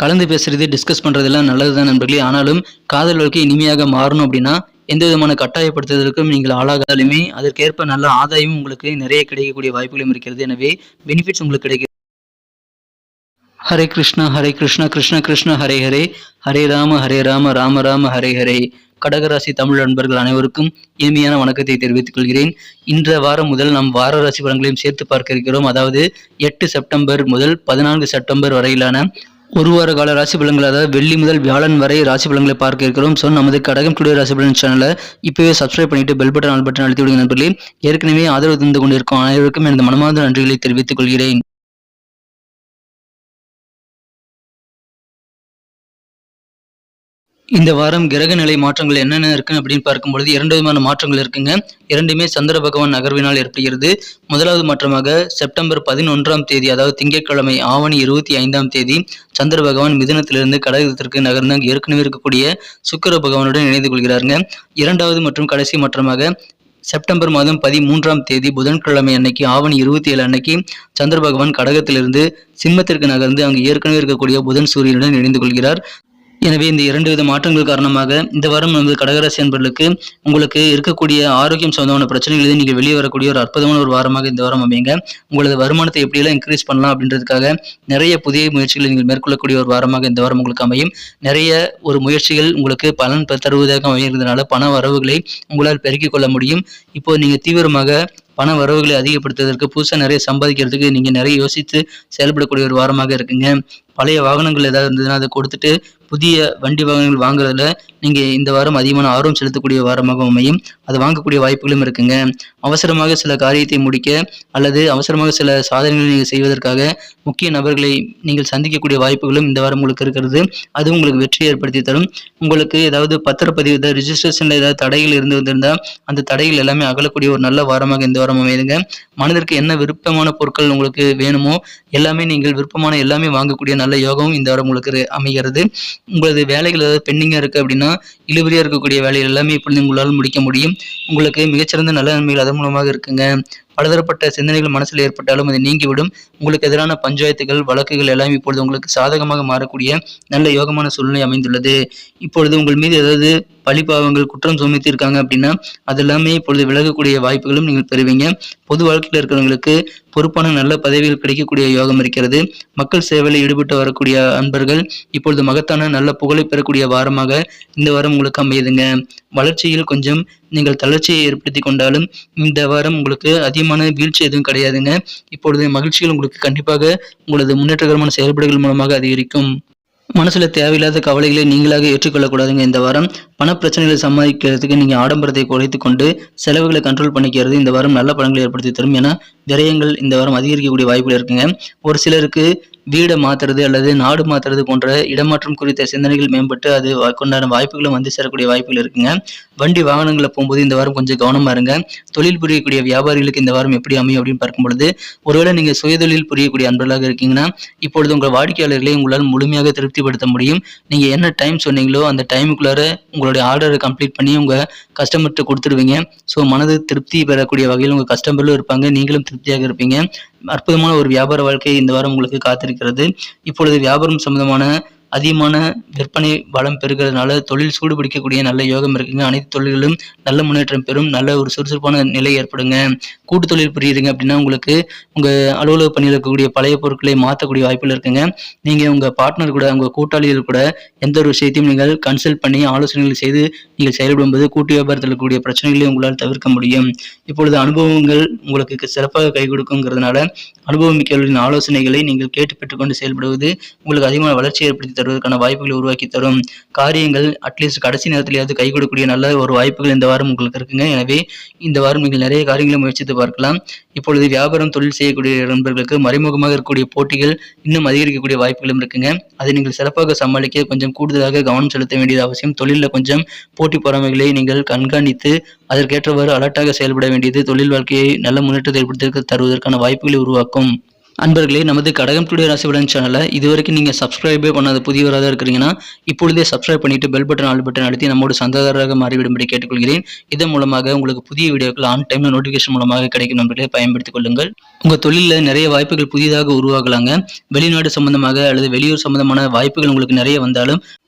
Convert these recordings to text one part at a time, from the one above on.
கலந்து பேசுறது, டிஸ்கஸ் பண்றதெல்லாம் நல்லது தான் நண்பர்களே. ஆனாலும் காதல் வாழ்க்கை இனிமையாக மாறணும் அப்படின்னா, எந்த விதமான கட்டாயப்படுத்துதலுக்கும் நீங்கள் ஆளாகாலுமே, அதற்கேற்ப நல்ல ஆதாயமும் உங்களுக்கு நிறைய கிடைக்கக்கூடிய வாய்ப்புகளும் இருக்கிறது. எனவே பெனிஃபிட்ஸ் உங்களுக்கு கிடைக்கும். ஹரே கிருஷ்ணா ஹரே கிருஷ்ணா கிருஷ்ண கிருஷ்ண ஹரே ஹரே, ஹரே ராம ராம ராம ஹரே ஹரே. கடகராசி தமிழ் நண்பர்கள் அனைவருக்கும் இனிமையான வணக்கத்தை தெரிவித்துக் கொள்கிறேன். இன்ற வாரம் முதல் நாம் வார ராசி பலன்களையும் சேர்த்து பார்க்க இருக்கிறோம். அதாவது 8 செப்டம்பர் முதல் 14 செப்டம்பர் வரையிலான ஒரு வார கால ராசி பலன்கள், அதாவது வெள்ளி முதல் வியாழன் வரை ராசி பலன்களை பார்க்க இருக்கிறோம். ஸோ நமது கடகம் டுடே ராசி பலன் சேனலை இப்பவே சப்ஸ்கிரைப் பண்ணிட்டு பெல் பட்டன் ஆல் பட்டன் அழுத்தி விடுங்க நண்பர்களே. ஏற்கனவே ஆதரவு தந்து கொண்டிருக்கும் அனைவருக்கும் எனது மனமார்ந்த நன்றிகளை தெரிவித்துக் கொள்கிறேன். இந்த வாரம் கிரக நிலை மாற்றங்கள் என்னென்ன இருக்கு அப்படின்னு பார்க்கும்பொழுது 2 விதமான மாற்றங்கள் இருக்குங்க. இரண்டுமே சந்திர பகவான் நகர்வினால் ஏற்படுகிறது. முதலாவது மாற்றமாக செப்டம்பர் 11ஆம் தேதி, அதாவது திங்கட்கிழமை ஆவணி 25ஆம் தேதி சந்திர பகவான் மிதுனத்திலிருந்து கடகத்திற்கு நகர்ந்து அங்கு ஏற்கனவே இருக்கக்கூடிய சுக்கிர பகவானுடன் இணைந்து கொள்கிறாருங்க. இரண்டாவது மற்றும் கடைசி மாற்றமாக செப்டம்பர் மாதம் 13ஆம் தேதி புதன்கிழமை அன்னைக்கு ஆவணி 27 அன்னைக்கு சந்திர பகவான் கடகத்திலிருந்து சிம்மத்திற்கு நகர்ந்து அங்கு ஏற்கனவே இருக்கக்கூடிய புதன் சூரியனுடன் இணைந்து கொள்கிறார். எனவே இந்த 2 வித மாற்றங்கள் காரணமாக இந்த வாரம் நமது கடகராசி அன்பர்களுக்கு உங்களுக்கு இருக்கக்கூடிய ஆரோக்கியம் சம்பந்தமான பிரச்சனைகளிலிருந்து நீங்கள் வெளியே வரக்கூடிய ஒரு அற்புதமான ஒரு வாரமாக இந்த வாரம் அமையுங்க. உங்களது வருமானத்தை எப்படியெல்லாம் இன்க்ரீஸ் பண்ணலாம் அப்படின்றதுக்காக நிறைய புதிய முயற்சிகளை நீங்கள் மேற்கொள்ளக்கூடிய ஒரு வாரமாக இந்த வாரம் உங்களுக்கு அமையும். நிறைய ஒரு முயற்சிகள் உங்களுக்கு பலன் தருவதாக அமைகிறதுனால பண வரவுகளை உங்களால் பெருக்கிக் கொள்ள முடியும். இப்போ நீங்க தீவிரமாக பண வரவுகளை அதிகப்படுத்துவதற்கு, புதுசாக நிறைய சம்பாதிக்கிறதுக்கு நீங்கள் நிறைய யோசித்து செயல்படக்கூடிய ஒரு வாரமாக இருக்குங்க. பழைய வாகனங்கள் ஏதாவது இருந்ததுன்னா அதை கொடுத்துட்டு புதிய வண்டி வாகனங்கள் வாங்குறதுல நீங்கள் இந்த வாரம் அதிகமான ஆர்வம் செலுத்தக்கூடிய வாரமாக அமையும். அது வாங்கக்கூடிய வாய்ப்புகளும் இருக்குங்க. அவசரமாக சில காரியத்தை முடிக்க அல்லது அவசரமாக சில சாதனைகளை நீங்கள் செய்வதற்காக முக்கிய நபர்களை நீங்கள் சந்திக்கக்கூடிய வாய்ப்புகளும் இந்த வாரம் உங்களுக்கு இருக்கிறது. அது உங்களுக்கு வெற்றியை ஏற்படுத்தி தரும். உங்களுக்கு ஏதாவது பத்திரப்பதிவு ரிஜிஸ்ட்ரேஷன்ல ஏதாவது தடைகள் இருந்து வந்திருந்தால் அந்த தடைகள் எல்லாமே அகலக்கூடிய ஒரு நல்ல வாரமாக இந்த வாரம் அமையுங்க. மனதிற்கு என்ன விருப்பமான பொருட்கள் உங்களுக்கு வேணுமோ எல்லாமே நீங்கள் விருப்பமான எல்லாமே வாங்கக்கூடிய நல்ல யோகமும் இந்த வாரம் உங்களுக்கு அமைகிறது. உங்களது வேலைகள் ஏதாவது பெண்டிங்காக இருக்குது அப்படின்னா இழுபறியாக இருக்கக்கூடிய வேலைகள் எல்லாமே இப்பொழுது உங்களால் முடிக்க முடியும். உங்களுக்கு மிகச்சிறந்த நல்ல நன்மைகள் அதன் மூலமாக இருக்குங்க. பலதரப்பட்ட சிந்தனைகள் மனசில் ஏற்பட்டாலும் அது நீங்கிவிடும். உங்களுக்கு எதிரான பஞ்சாயத்துகள் வழக்குகள் எல்லாம் இப்பொழுது உங்களுக்கு சாதகமாக மாறக்கூடிய நல்ல யோகமான சூழ்நிலை அமைந்துள்ளது. இப்பொழுது உங்கள் மீது ஏதாவது பழிபாவங்கள் குற்றம் சுமத்தி இருக்காங்க அப்படின்னா அது எல்லாமே இப்பொழுது விலகக்கூடிய வாய்ப்புகளும் நீங்கள் பெறுவீங்க. பொது வாழ்க்கையில் இருக்கிறவங்களுக்கு பொறுப்பான நல்ல பதவிகள் கிடைக்கக்கூடிய யோகம் இருக்கிறது. மக்கள் சேவையில் ஈடுபட்டு வரக்கூடிய அன்பர்கள் இப்பொழுது மகத்தான நல்ல புகழை பெறக்கூடிய வாரமாக இந்த வாரம் உங்களுக்கு அமையுதுங்க. வளர்ச்சியில் கொஞ்சம் நீங்கள் தளர்ச்சியை ஏற்படுத்தி கொண்டாலும் இந்த வாரம் உங்களுக்கு அதிகமான வீழ்ச்சி எதுவும் கிடையாதுங்க. இப்பொழுது மகிழ்ச்சிகள் உங்களுக்கு கண்டிப்பாக உங்களது முன்னேற்றகரமான செயல்பாடுகள் மூலமாக அதிகரிக்கும். மனசுல தேவையில்லாத கவலைகளை நீங்களாக ஏற்றுக்கொள்ளக்கூடாதுங்க. இந்த வாரம் பண பிரச்சனைகளை சமாளிக்கிறதுக்கு நீங்க ஆடம்பரத்தை குறைத்து கொண்டு செலவுகளை கண்ட்ரோல் பண்ணிக்கிறது இந்த வாரம் நல்ல பலன்களை ஏற்படுத்தி தரும். ஏன்னா விரயங்கள் இந்த வாரம் அதிகரிக்கக்கூடிய வாய்ப்புகள் இருக்குங்க. ஒரு சிலருக்கு வீடை மாத்துறது அல்லது நாடு மாத்துறது போன்ற இடமாற்றம் குறித்த சிந்தனைகள் மேம்பட்டு அது கொண்டான வாய்ப்புகளும் வந்து சேரக்கூடிய வாய்ப்புகள் இருக்குங்க. வண்டி வாகனங்களை போகும்போது இந்த வாரம் கொஞ்சம் கவனமா இருங்க. தொழில் புரியக்கூடிய வியாபாரிகளுக்கு இந்த வாரம் எப்படி அமையும் அப்படின்னு பார்க்கும் பொழுது, ஒருவேளை நீங்க சுயதொழில் புரியக்கூடிய அன்பர்களாக இருக்கீங்கன்னா இப்பொழுது உங்கள் வாடிக்கையாளர்களை உங்களால் முழுமையாக திருப்திப்படுத்த முடியும். நீங்க என்ன டைம் சொன்னீங்களோ அந்த டைமுக்குள்ளார உங்களுடைய ஆர்டரை கம்ப்ளீட் பண்ணி உங்க கஸ்டமர்கிட்ட கொடுத்துருவீங்க. ஸோ மனது திருப்தி பெறக்கூடிய வகையில் உங்க கஸ்டமர்களும் இருப்பாங்க, நீங்களும் திருப்தியாக இருப்பீங்க. அற்புதமான ஒரு வியாபார வாழ்க்கை இந்த வாரம் உங்களுக்கு காத்திருக்கிறது. இப்பொழுது வியாபாரம் சம்பந்தமான அதிகமான விற்பனை வளம் பெறுகிறதுனால தொழில் சூடு பிடிக்கக்கூடிய நல்ல யோகம் இருக்குங்க. அனைத்து தொழில்களும் நல்ல முன்னேற்றம் பெறும். நல்ல ஒரு சுறுசுறுப்பான நிலை ஏற்படுங்க. கூட்டு தொழில் புரியுறீங்க அப்படின்னா உங்களுக்கு உங்க அலுவலக பணியில் இருக்கக்கூடிய பழைய பொருட்களை மாற்றக்கூடிய வாய்ப்புகள் இருக்குங்க. நீங்க உங்க பார்ட்னர் கூட உங்க கூட்டாளிகள் கூட எந்த ஒரு விஷயத்தையும் நீங்கள் கன்சல்ட் பண்ணி ஆலோசனைகள் செய்து நீங்கள் செயல்படும்போது கூட்டு வியாபாரத்தில் இருக்கக்கூடிய பிரச்சனைகளை உங்களால் தவிர்க்க முடியும். இப்பொழுது அனுபவங்கள் உங்களுக்கு சிறப்பாக கை கொடுக்குங்கிறதுனால அனுபவம் மிக்கவர்களின் ஆலோசனைகளை நீங்கள் கேட்டு பெற்றுக்கொண்டு செயல்படுவது உங்களுக்கு அதிகமான வளர்ச்சி ஏற்படுத்தி தருவதற்கான வாய்ப்புகளை உருவாக்கி தரும். காரியங்கள் அட்லீஸ்ட் கடைசி நேரத்திலேயாவது கை கொடுக்கக்கூடிய நல்ல ஒரு வாய்ப்புகள் இந்த வாரம் உங்களுக்கு இருக்குங்க. எனவே இந்த வாரம் நீங்கள் நிறைய காரியங்களை முயற்சித்து பார்க்கலாம். இப்பொழுது வியாபாரம் தொழில் செய்யக்கூடிய நண்பர்களுக்கு மறைமுகமாக இருக்கக்கூடிய போட்டிகள் இன்னும் அதிகரிக்கக்கூடிய வாய்ப்புகளும் இருக்குங்க. அதை நீங்கள் சிறப்பாக சமாளிக்க கொஞ்சம் கூடுதலாக கவனம் செலுத்த வேண்டியது அவசியம். தொழிலில் கொஞ்சம் போட்டி பொறாமைகளை நீங்கள் கண்காணித்து அதற்கேற்றவாறு அலர்ட்டாக செயல்பட வேண்டியது தொழில் வாழ்க்கையை நல்ல முன்னேற்றத்தை ஏற்படுத்தி தருவதற்கான வாய்ப்புகளை உருவாக்கும். அன்பர்களே, நமது கடகம் டுடே ராசி பலன் சேனலை இதுவரைக்கும் நீங்கள் சப்ஸ்கிரைபே பண்ணாத புதியவராக இருக்கிறீங்கன்னா இப்பொழுதே சப்ஸ்கிரைப் பண்ணிட்டு பெல் பட்டன் ஆல் பட்டன் அழுத்தி நம்மோடு சந்தாதாரராக மாறிவிடும்படி கேட்டுக்கொள்கிறேன். இதன் மூலமாக உங்களுக்கு புதிய வீடியோக்கள் ஆன் டைம்ல நோட்டிஃபிகேஷன் மூலமாக கிடைக்கும் நண்பர்களே, பயன்படுத்திக் கொள்ளுங்கள். உங்கள் தொழிலில் நிறைய வாய்ப்புகள் புதிதாக உருவாகலாங்க. வெளிநாடு சம்பந்தமாக அல்லது வெளியூர் சம்பந்தமான வாய்ப்புகள் உங்களுக்கு நிறைய வந்தாலும்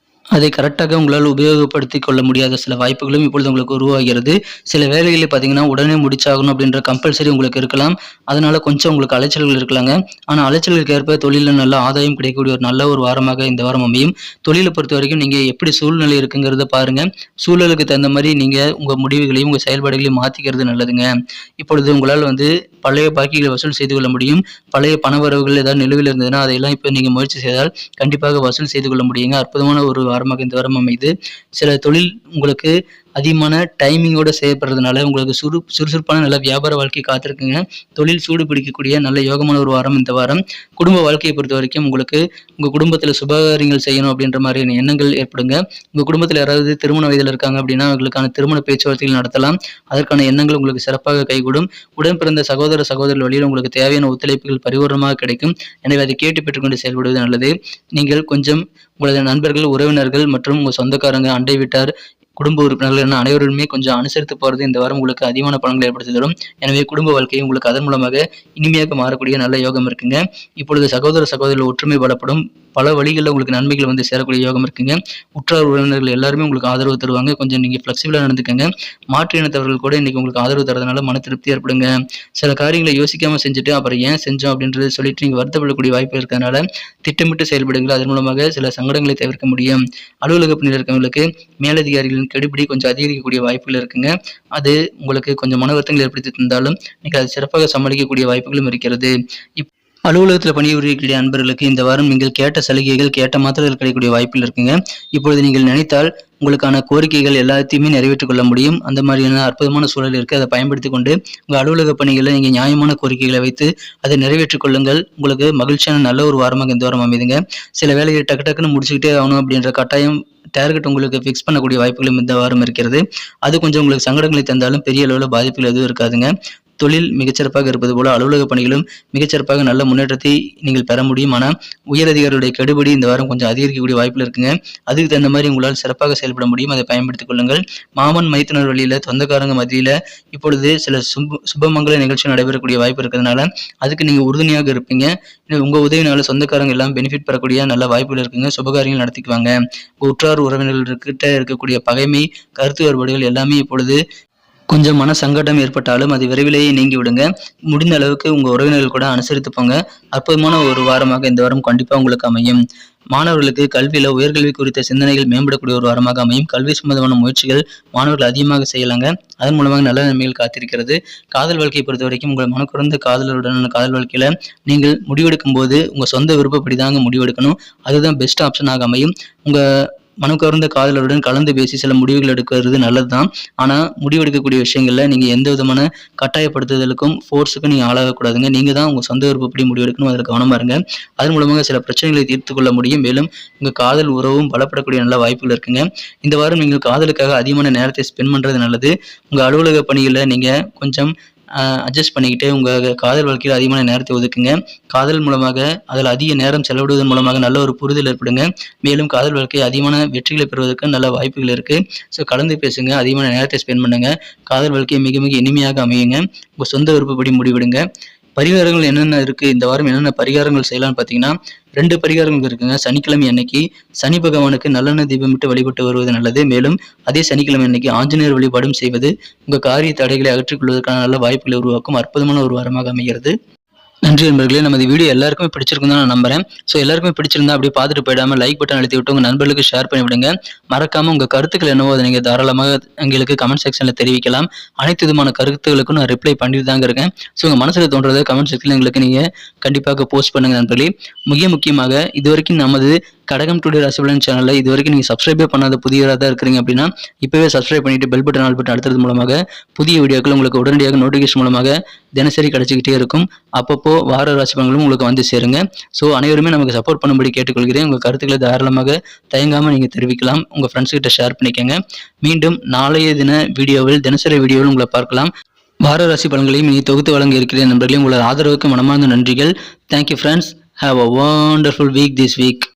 அதை கரெக்டாக உங்களால் உபயோகப்படுத்திக் கொள்ள முடியாத சில வாய்ப்புகளும் இப்பொழுது உங்களுக்கு உருவாகிறது. சில வேலைகளை பார்த்தீங்கன்னா உடனே முடிச்சாகணும் அப்படின்ற கம்பல்சரி உங்களுக்கு இருக்கலாம். அதனால கொஞ்சம் உங்களுக்கு அலைச்சல்கள் இருக்கலாங்க. ஆனால் அலைச்சல்களுக்கு ஏற்ப தொழிலில் நல்ல ஆதாயம் கிடைக்கக்கூடிய ஒரு நல்ல ஒரு வாரமாக இந்த வாரம் அமையும். தொழிலை பொறுத்த வரைக்கும் நீங்கள் எப்படி சூழ்நிலை இருக்குங்கிறத பாருங்க. சூழலுக்கு தகுந்த மாதிரி நீங்கள் உங்கள் முடிவுகளையும் உங்கள் செயல்பாடுகளையும் மாற்றிக்கிறது நல்லதுங்க. இப்பொழுது உங்களால் பழைய பாக்கிகளை வசூல் செய்து கொள்ள முடியும். பழைய பணவரவுகள் ஏதாவது நிலுவையில் இருந்ததுன்னா அதையெல்லாம் இப்போ நீங்கள் முயற்சி செய்தால் கண்டிப்பாக வசூல் செய்து கொள்ள முடியுங்க. அற்புதமான ஒரு வாரமாக இந்த வாரம் அமைது. சில தொழில் உங்களுக்கு அதிகமான டைமிங்கோட செய்யப்படுறதுனால உங்களுக்கு சுறுசுறுப்பான நல்ல வியாபார வாழ்க்கை காத்திருக்குங்க. தொழில் சூடு பிடிக்கக்கூடிய நல்ல யோகமான ஒரு வாரம் இந்த வாரம். குடும்ப வாழ்க்கையை பொறுத்த வரைக்கும் உங்களுக்கு உங்கள் குடும்பத்தில் சுபகாரியங்கள் செய்யணும் அப்படின்ற மாதிரியான எண்ணங்கள் ஏற்படுங்க. உங்கள் குடும்பத்தில் யாராவது திருமண வயதில் இருக்காங்க அப்படின்னா அவர்களுக்கான திருமண பேச்சுவார்த்தைகள் நடத்தலாம். அதற்கான எண்ணங்கள் உங்களுக்கு சிறப்பாக கைகூடும். உடன் பிறந்த சகோதரர்கள் வழியில் உங்களுக்கு தேவையான ஒத்துழைப்புகள் பரிபூர்ணமாக கிடைக்கும். எனவே அதை கேட்டு பெற்றுக்கொண்டு செயல்படுவது நல்லது. நீங்கள் கொஞ்சம் உங்களது நண்பர்கள், உறவினர்கள் மற்றும் உங்கள் சொந்தக்காரங்க, அண்டை வீட்டார், குடும்ப உறுப்பினர்கள் என அனைவருமே கொஞ்சம் அனுசரித்து போகிறது இந்த வாரம் உங்களுக்கு அதிகமான பலன்களை ஏற்படுத்தி தரும். எனவே குடும்ப வாழ்க்கையை உங்களுக்கு அதன் மூலமாக இனிமையாக மாறக்கூடிய நல்ல யோகம் இருக்குங்க. இப்பொழுது சகோதரர்கள் ஒற்றுமை பலப்படும். பல வழிகளில் உங்களுக்கு நன்மைகள் சேரக்கூடிய யோகம் இருக்குங்க. உற்றார் உறவினர்கள் எல்லாருமே உங்களுக்கு ஆதரவு தருவாங்க. கொஞ்சம் நீங்கள் ஃப்ளெக்சிபிளாக நடந்துக்கங்க. மாற்று இனத்தவர்கள் கூட இன்னைக்கு உங்களுக்கு ஆதரவு தரதுனால மன திருப்தி ஏற்படுங்க. சில காரியங்களை யோசிக்காமல் செஞ்சுட்டு அப்புறம் ஏன் செஞ்சோம் அப்படின்றது சொல்லிட்டு நீங்கள் வருத்தப்படக்கூடிய வாய்ப்பு இருக்கிறதுனால திட்டமிட்டு செயல்படுங்கள். அதன் மூலமாக சில சங்கடங்களை தவிர்க்க முடியும். அலுவலக பணியில் இருக்கவங்களுக்கு மேலதிகாரிகளின் கெடுபிடி கொஞ்சம் அதிகரிக்கக்கூடிய வாய்ப்புகள் இருக்குங்க. அது உங்களுக்கு கொஞ்சம் மன வருத்தங்கள் ஏற்படுத்தி தந்தாலும் நீங்கள் அதை சிறப்பாக சமாளிக்கக்கூடிய வாய்ப்புகளும் இருக்கிறது. அலுவலகத்தில் பணிபுரியக்கூடிய அன்பர்களுக்கு இந்த வாரம் நீங்கள் கேட்ட சலுகைகள் கேட்ட மாத்திரத்தில் கிடைக்கக்கூடிய வாய்ப்புகள் இருக்குங்க. இப்பொழுது நீங்கள் நினைத்தால் உங்களுக்கான கோரிக்கைகள் எல்லாத்தையுமே நிறைவேற்றிக் கொள்ள முடியும். அந்த மாதிரியான அற்புதமான சூழல் இருக்குது. அதை பயன்படுத்தி கொண்டு உங்கள் அலுவலக பணிகளில் நீங்கள் நியாயமான கோரிக்கைகளை வைத்து அதை நிறைவேற்றிக் கொள்ளுங்கள். உங்களுக்கு மகிழ்ச்சியான நல்ல ஒரு வாரமாக இந்த வாரம் அமைதுங்க. சில வேலையை டக்குன்னு முடிச்சுக்கிட்டே ஆகணும் அப்படின்ற கட்டாயம் டார்கெட் உங்களுக்கு ஃபிக்ஸ் பண்ணக்கூடிய வாய்ப்புகளும் இந்த வாரம் இருக்கிறது. அது கொஞ்சம் உங்களுக்கு சங்கடங்களை தந்தாலும் பெரிய அளவில் பாதிப்புகள் எதுவும் இருக்காதுங்க. தொழில் மிகச்சிறப்பாக இருப்பது போல அலுவலக பணிகளும் மிகச்சிறப்பாக நல்ல முன்னேற்றத்தை நீங்கள் பெற முடியும். ஆனால் உயரதிகாரிகளுடைய கெடுபிடி இந்த வாரம் கொஞ்சம் அதிகரிக்கக்கூடிய வாய்ப்புகள் இருக்குங்க. அதுக்கு தகுந்த மாதிரி உங்களால் சிறப்பாக செயல்பட முடியும். அதை பயன்படுத்திக் கொள்ளுங்கள். மாமன் மைத்துனர் வழியில் சொந்தக்காரங்க மத்தியில் இப்பொழுது சில சுபமங்கல நிகழ்ச்சி நடைபெறக்கூடிய வாய்ப்பு இருக்கிறதுனால அதுக்கு நீங்கள் உறுதுணையாக இருப்பீங்க. உங்கள் உதவினால சொந்தக்காரங்க எல்லாம் பெனிஃபிட் பெறக்கூடிய நல்ல வாய்ப்புகள் இருக்குங்க. சுபகாரியங்கள் நடத்திக்குவாங்க. உற்றார் உறவினர்கள்கிட்ட இருக்கக்கூடிய பகைமை, கருத்து வேறுபாடுகள் எல்லாமே இப்பொழுது கொஞ்சம் மன சங்கடம் ஏற்பட்டாலும் அது விரைவிலேயே நீங்கி விடுங்க. முடிந்த அளவுக்கு உங்கள் உறவினர்கள் கூட அனுசரித்து போங்க. அற்புதமான ஒரு வாரமாக இந்த வாரம் கண்டிப்பாக உங்களுக்கு அமையும். மாணவர்களுக்கு கல்வியில் உயர்கல்வி குறித்த சிந்தனைகள் மேம்படக்கூடிய ஒரு வாரமாக அமையும். கல்வி சம்பந்தமான முயற்சிகள் மாணவர்கள் அதிகமாக செய்யலாங்க. அதன் மூலமாக நல்ல நன்மைகள் காத்திருக்கிறது. காதல் வாழ்க்கையை பொறுத்த வரைக்கும் உங்கள் மனக்குறந்த காதலருடனான காதல் வாழ்க்கையில் நீங்கள் முடிவெடுக்கும் போது உங்கள் சொந்த விருப்பப்படி தாங்க முடிவெடுக்கணும். அதுதான் பெஸ்ட் ஆப்ஷனாக அமையும். உங்கள் மனக்கவர்ந்த காதலருடன் கலந்து பேசி சில முடிவுகள் எடுக்கிறது நல்லது தான். ஆனால் முடிவெடுக்கக்கூடிய விஷயங்களில் நீங்கள் எந்த விதமான கட்டாயப்படுத்துதலுக்கும் ஃபோர்ஸுக்கும் நீங்கள் ஆளாகக்கூடாதுங்க. நீங்கள் தான் உங்கள் சொந்த விருப்பப்படி முடிவெடுக்கணும். அதில் கவனமாக இருங்க. அதன் மூலமாக சில பிரச்சனைகளை தீர்த்து கொள்ள முடியும். மேலும் உங்கள் காதல் உறவும் பலப்படக்கூடிய நல்ல வாய்ப்புகள் இருக்குங்க. இந்த வாரம் நீங்கள் காதலுக்காக அதிகமான நேரத்தை ஸ்பெண்ட் பண்ணுறது நல்லது. உங்கள் அலுவலக பணிகளில் நீங்கள் கொஞ்சம் அட்ஜஸ்ட் பண்ணிக்கிட்டு உங்கள் காதல் வாழ்க்கையில் அதிகமான நேரத்தை ஒதுக்குங்க. காதல் மூலமாக அதில் அதிக நேரம் செலவிடுவதன் மூலமாக நல்ல ஒரு புரிதல் ஏற்படுங்க. மேலும் காதல் வாழ்க்கையை அதிகமான வெற்றிகளை பெறுவதற்கு நல்ல வாய்ப்புகள் இருக்குது. ஸோ கலந்து பேசுங்க. அதிகமான நேரத்தை ஸ்பெண்ட் பண்ணுங்க. காதல் வாழ்க்கையை மிக மிக இனிமையாக அமையுங்க. உங்கள் சொந்த விருப்பப்படி முடிவிடுங்க. பரிகாரங்கள் என்னென்ன இருக்குது இந்த வாரம், என்னென்ன பரிகாரங்கள் செய்யலாம்னு பார்த்தீங்கன்னா 2 பரிகாரங்கள் இருக்குங்க. சனிக்கிழமை அன்னைக்கு சனி பகவானுக்கு நல்லெண்ணெய் தீபமிட்டு வழிபட்டு வருவது நல்லது. மேலும் அதே சனிக்கிழமை அன்னைக்கு ஆஞ்சநேயர் வழிபாடும் செய்வது உங்கள் காரிய தடைகளை அகற்றிக் கொள்வதற்கான நல்ல வாய்ப்புகளை உருவாக்கும் அற்புதமான ஒரு வாரமாக அமைகிறது. நன்றி நண்பர்களே. நமது வீடியோ எல்லாருக்குமே பிடிச்சிருக்கும் தான் நான் நம்புறேன். ஸோ எல்லாருக்குமே பிடிச்சிருந்தா அப்படியே பார்த்துட்டு போயிடாமல் லைக் பட்டன் அழுத்தி விட்டு உங்கள் நண்பர்களுக்கு ஷேர் பண்ணி விடுங்க. மறக்காமல் உங்கள் கருத்துக்கள் என்னவோ அதை நீங்கள் தாராளமாக எங்களுக்கு கமெண்ட் செக்ஷனில் தெரிவிக்கலாம். அனைத்து விதமான கருத்துக்களுக்கும் நான் ரிப்ளை பண்ணிட்டு தாங்க இருக்கேன். ஸோ உங்கள் மனசில் தோன்றதை கமெண்ட் செக்ஷனில் எங்களுக்கு நீங்கள் கண்டிப்பாக போஸ்ட் பண்ணுங்கள் நண்பர்களே. முக்கியமாக இது வரைக்கும் நமது கடகம் டுடே ராசி பலன் சேனலில் இது வரைக்கும் நீங்கள் சப்ஸ்கிரைபே பண்ணாத புதியவராக தான் இருக்கிறீங்க அப்படின்னா இப்போவே சப்ஸ்கிரைப் பண்ணிட்டு பெல் பட்டன் ஆல் பட்டன் அடுத்தது மூலமாக புதிய வீடியோக்கள் உங்களுக்கு உடனடியாக நோட்டிஃபிகேஷன் மூலமாக தினசரி கிடைச்சிக்கிட்டே இருக்கும். அப்பப்போ வார ராசி பலன்களும் உங்களுக்கு சேருங்க. ஸோ அனைவருமே நமக்கு சப்போர்ட் பண்ணும்படி கேட்டுக்கொள்கிறேன். உங்கள் கருத்துக்களை தாராளமாக தயங்காமல் நீங்கள் தெரிவிக்கலாம். உங்கள் ஃப்ரெண்ட்ஸ் கிட்ட ஷேர் பண்ணிக்கோங்க. மீண்டும் நாளைய தின வீடியோவில் தினசரி வீடியோவில் உங்களை பார்க்கலாம். வார ராசி பலன்களையும் இனி தொகுத்து வழங்க இருக்கிறேன் நண்பர்களே. உங்களது ஆதரவுக்கு மனமார்ந்த நன்றிகள். Thank you friends. Have a wonderful week this week.